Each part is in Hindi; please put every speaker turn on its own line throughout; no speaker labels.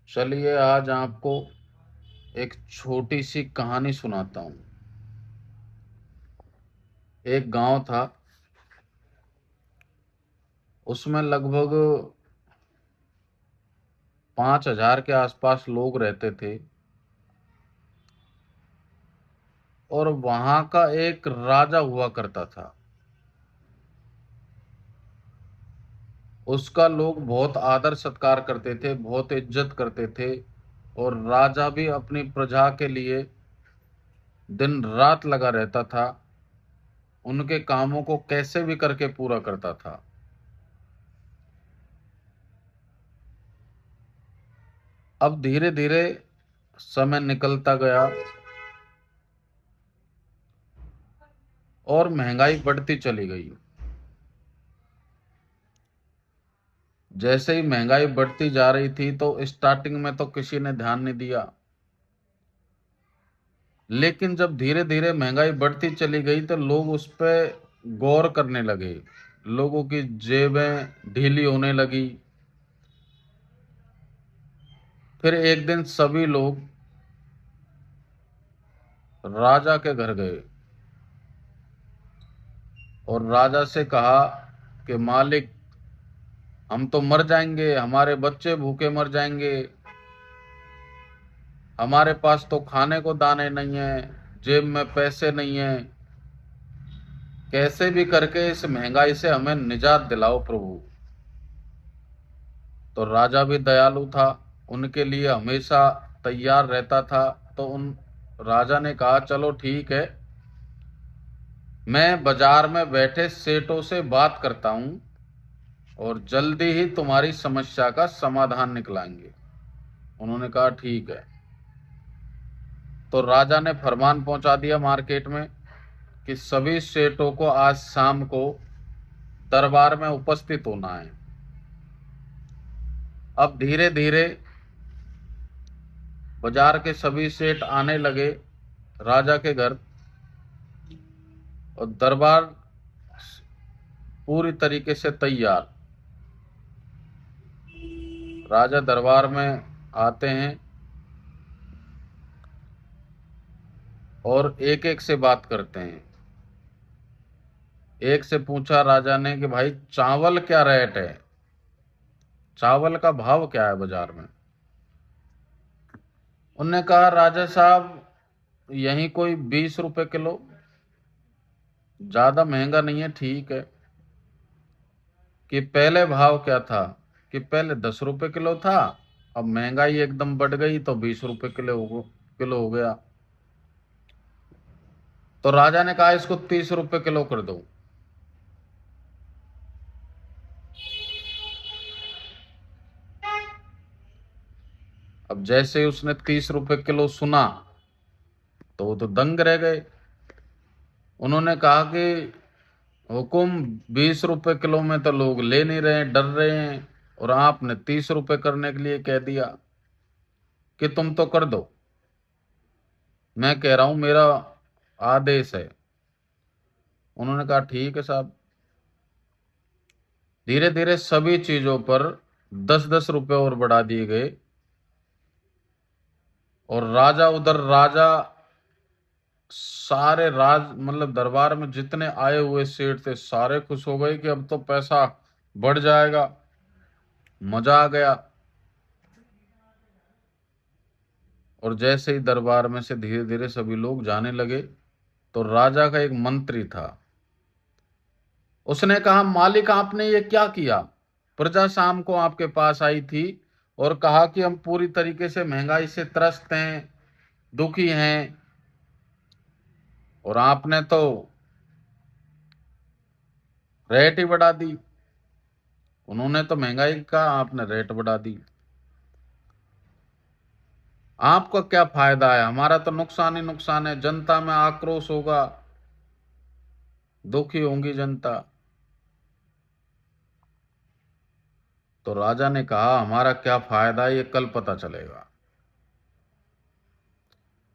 चलिए आज आपको एक छोटी सी कहानी सुनाता हूँ। एक गांव था, उसमें लगभग 5,000 के आसपास लोग रहते थे और वहां का एक राजा हुआ करता था। उसका लोग बहुत आदर सत्कार करते थे, बहुत इज्जत करते थे और राजा भी अपनी प्रजा के लिए दिन रात लगा रहता था। उनके कामों को कैसे भी करके पूरा करता था। अब धीरे धीरे समय निकलता गया और महंगाई बढ़ती चली गई। जैसे ही महंगाई बढ़ती जा रही थी तो स्टार्टिंग में तो किसी ने ध्यान नहीं दिया, लेकिन जब धीरे धीरे महंगाई बढ़ती चली गई तो लोग उस पर गौर करने लगे। लोगों की जेबें ढीली होने लगी। फिर एक दिन सभी लोग राजा के घर गए और राजा से कहा कि मालिक, हम तो मर जाएंगे, हमारे बच्चे भूखे मर जाएंगे, हमारे पास तो खाने को दाने नहीं है, जेब में पैसे नहीं है, कैसे भी करके इस महंगाई से हमें निजात दिलाओ प्रभु। तो राजा भी दयालु था, उनके लिए हमेशा तैयार रहता था। तो उन राजा ने कहा चलो ठीक है, मैं बाजार में बैठे सेठों से बात करता हूं और जल्दी ही तुम्हारी समस्या का समाधान निकलाएंगे। उन्होंने कहा ठीक है। तो राजा ने फरमान पहुंचा दिया मार्केट में कि सभी सेठों को आज शाम को दरबार में उपस्थित होना है। अब धीरे धीरे बाजार के सभी सेठ आने लगे राजा के घर और दरबार पूरी तरीके से तैयार। राजा दरबार में आते हैं और एक एक से बात करते हैं। एक से पूछा राजा ने कि भाई चावल क्या रेट है, चावल का भाव क्या है बाजार में। उनने कहा राजा साहब, यही कोई 20 रुपए किलो, ज्यादा महंगा नहीं है, ठीक है। कि पहले भाव क्या था? कि पहले 10 रुपए किलो था, अब महंगाई एकदम बढ़ गई तो 20 रुपए किलो हो गया। तो राजा ने कहा इसको 30 रुपए किलो कर दो। अब जैसे ही उसने 30 रुपए किलो सुना तो वो तो दंग रह गए। उन्होंने कहा कि हुकुम, 20 रुपए किलो में तो लोग ले नहीं रहे, डर रहे हैं, और आपने 30 रुपए करने के लिए कह दिया कि तुम तो कर दो। मैं कह रहा हूं, मेरा आदेश है। उन्होंने कहा ठीक है साहब। धीरे धीरे सभी चीजों पर 10-10 रुपए और बढ़ा दिए गए और राजा सारे मतलब दरबार में जितने आए हुए सेठ थे सारे खुश हो गए कि अब तो पैसा बढ़ जाएगा, मजा आ गया। और जैसे ही दरबार में से धीरे धीरे सभी लोग जाने लगे तो राजा का एक मंत्री था, उसने कहा मालिक, आपने ये क्या किया? प्रजा शाम को आपके पास आई थी और कहा कि हम पूरी तरीके से महंगाई से त्रस्त हैं, दुखी हैं, और आपने तो रेट ही बढ़ा दी। उन्होंने तो महंगाई का, आपने रेट बढ़ा दी। आपका क्या फायदा है? हमारा तो नुकसान ही नुकसान है, जनता में आक्रोश होगा, दुखी होंगी जनता। तो राजा ने कहा हमारा क्या फायदा है, ये कल पता चलेगा।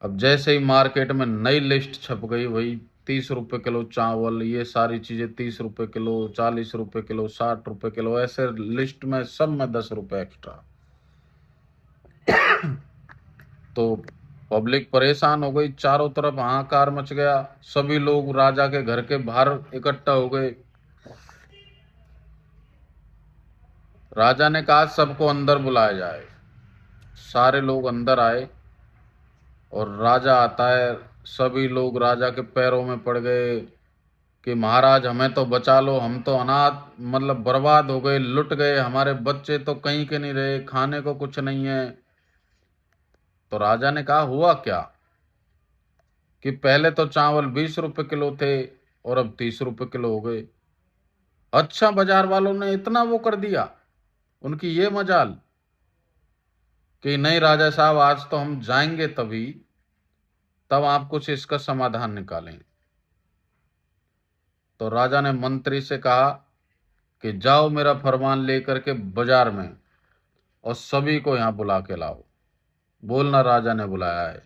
अब जैसे ही मार्केट में नई लिस्ट छप गई, वही 30 रुपए किलो चावल, ये सारी चीजें 30 रुपए किलो, 40 रुपए किलो, 60 रुपए किलो, ऐसे लिस्ट में सब में 10 रुपए एक्स्ट्रा। तो पब्लिक परेशान हो गई, चारों तरफ हाहाकार मच गया, सभी लोग राजा के घर के बाहर इकट्ठा हो गए। राजा ने कहा सबको अंदर बुलाया जाए। सारे लोग अंदर आए और राजा आता है। सभी लोग राजा के पैरों में पड़ गए कि महाराज हमें तो बचा लो, हम तो अनाथ मतलब बर्बाद हो गए, लुट गए, हमारे बच्चे तो कहीं के नहीं रहे, खाने को कुछ नहीं है। तो राजा ने कहा हुआ क्या कि पहले तो चावल 20 रुपए किलो थे और अब 30 रुपए किलो हो गए। अच्छा, बाजार वालों ने इतना वो कर दिया, उनकी ये मजाल कि नहीं राजा साहब, आज तो हम जाएंगे तभी, तब आप कुछ इसका समाधान निकालें। तो राजा ने मंत्री से कहा कि जाओ मेरा फरमान लेकर के बाजार में और सभी को यहां बुला के लाओ। बोलना राजा ने बुलाया है।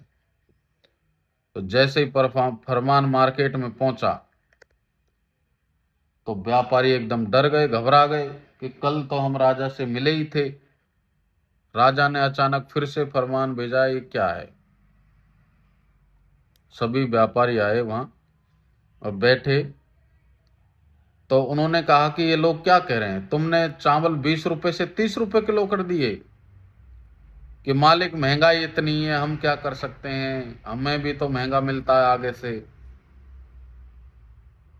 तो जैसे ही फरमान मार्केट में पहुंचा तो व्यापारी एकदम डर गए, घबरा गए कि कल तो हम राजा से मिले ही थे, राजा ने अचानक फिर से फरमान भेजा, ये क्या है। सभी व्यापारी आए वहां और बैठे। तो उन्होंने कहा कि ये लोग क्या कह रहे हैं, तुमने चावल 20 रुपए से 30 रुपए किलो कर दिए कि मालिक महंगाई इतनी है, हम क्या कर सकते हैं, हमें भी तो महंगा मिलता है आगे से।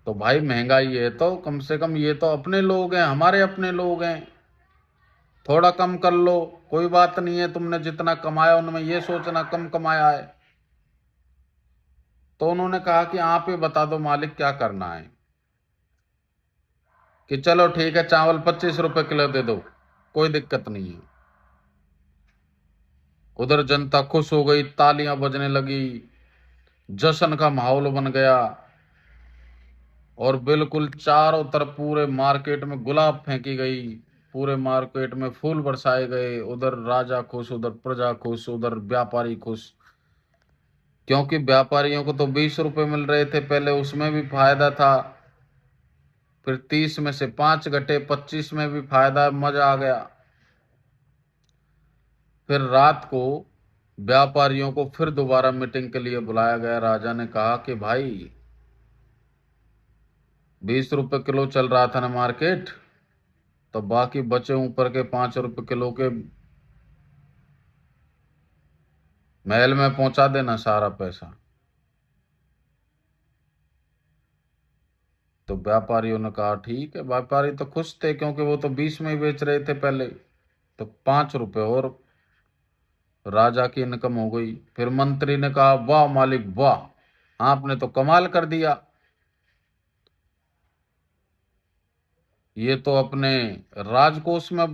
तो भाई महंगाई है तो कम से कम ये तो अपने लोग हैं, हमारे अपने लोग हैं, थोड़ा कम कर लो, कोई बात नहीं है, तुमने जितना कमाया उनमें ये सोचना कम कमाया है। तो उन्होंने कहा कि आप ही बता दो मालिक क्या करना है, कि चलो ठीक है चावल 25 रुपए किलो दे दो, कोई दिक्कत नहीं है। उधर जनता खुश हो गई, तालियां बजने लगी, जश्न का माहौल बन गया और बिल्कुल चारों तरफ पूरे मार्केट में गुलाब फेंकी गई, पूरे मार्केट में फूल बरसाए गए। उधर राजा खुश, उधर प्रजा खुश, उधर व्यापारी खुश, क्योंकि व्यापारियों को तो 20 रुपए मिल रहे थे पहले, उसमें भी फायदा था, फिर 30 में से 5 घटे, 25 में भी फायदा, मजा आ गया। फिर रात को व्यापारियों को फिर दोबारा मीटिंग के लिए बुलाया गया। राजा ने कहा कि भाई 20 रुपए किलो चल रहा था ना मार्केट, तो बाकी बचे ऊपर के 5 रुपए किलो के महल में पहुंचा देना सारा पैसा। तो व्यापारियों ने कहा ठीक है। व्यापारी तो खुश थे क्योंकि वो तो 20 में ही बेच रहे थे पहले, तो 5 रुपए और राजा की इनकम हो गई। फिर मंत्री ने कहा वाह मालिक वाह, आपने तो कमाल कर दिया, ये तो अपने राजकोष में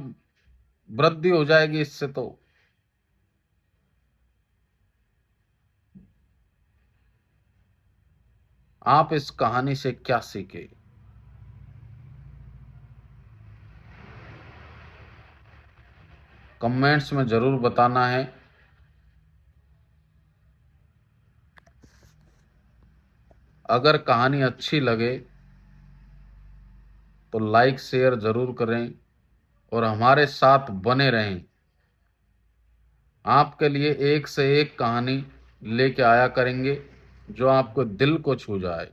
वृद्धि हो जाएगी इससे। तो आप इस कहानी से क्या सीखे, कमेंट्स में जरूर बताना है। अगर कहानी अच्छी लगे तो लाइक शेयर जरूर करें और हमारे साथ बने रहें। आपके लिए एक से एक कहानी लेके आया करेंगे जो आपको दिल को छू जाए।